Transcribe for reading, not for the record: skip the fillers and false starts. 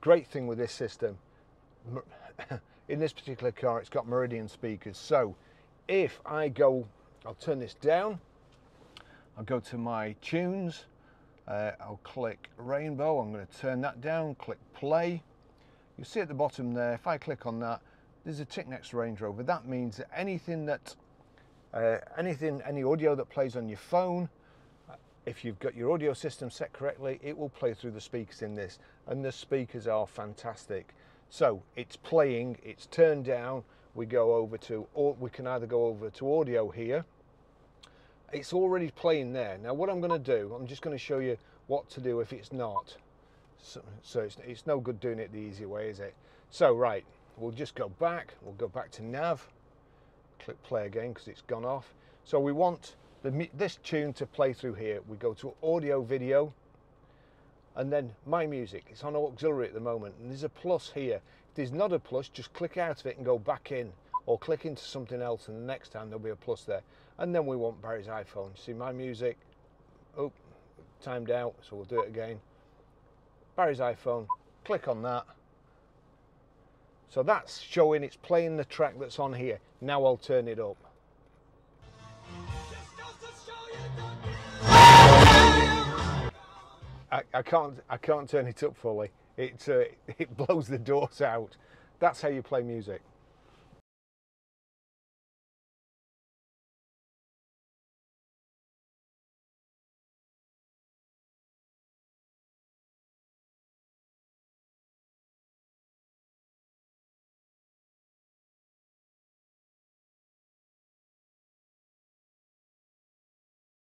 great thing with this system, in this particular car, it's got Meridian speakers. So if I go, I'll turn this down, I'll go to my tunes, I'll click Rainbow, I'm going to turn that down, click play. You see at the bottom there, if I click on that, there's a tick next to Range Rover. That means that any audio that plays on your phone, if you've got your audio system set correctly, it will play through the speakers in this, and the speakers are fantastic. So it's playing, it's turned down, we go over to, or we can either go over to audio here. It's already playing there. Now what I'm going to do, I'm just going to show you what to do if it's not. So it's no good doing it the easy way, is it? So right, we'll just go back, we'll go back to nav, click play again because it's gone off. So we want this tune to play through here. We go to audio video, and then my music. It's on auxiliary at the moment, and there's a plus here. If there's not a plus, just click out of it and go back in, or click into something else, and the next time there'll be a plus there. And then we want Barry's iPhone. See my music, oh, timed out, so we'll do it again. Barry's iPhone, click on that. So that's showing, it's playing the track that's on here. Now I'll turn it up. I can't turn it up fully. It blows the doors out. That's how you play music.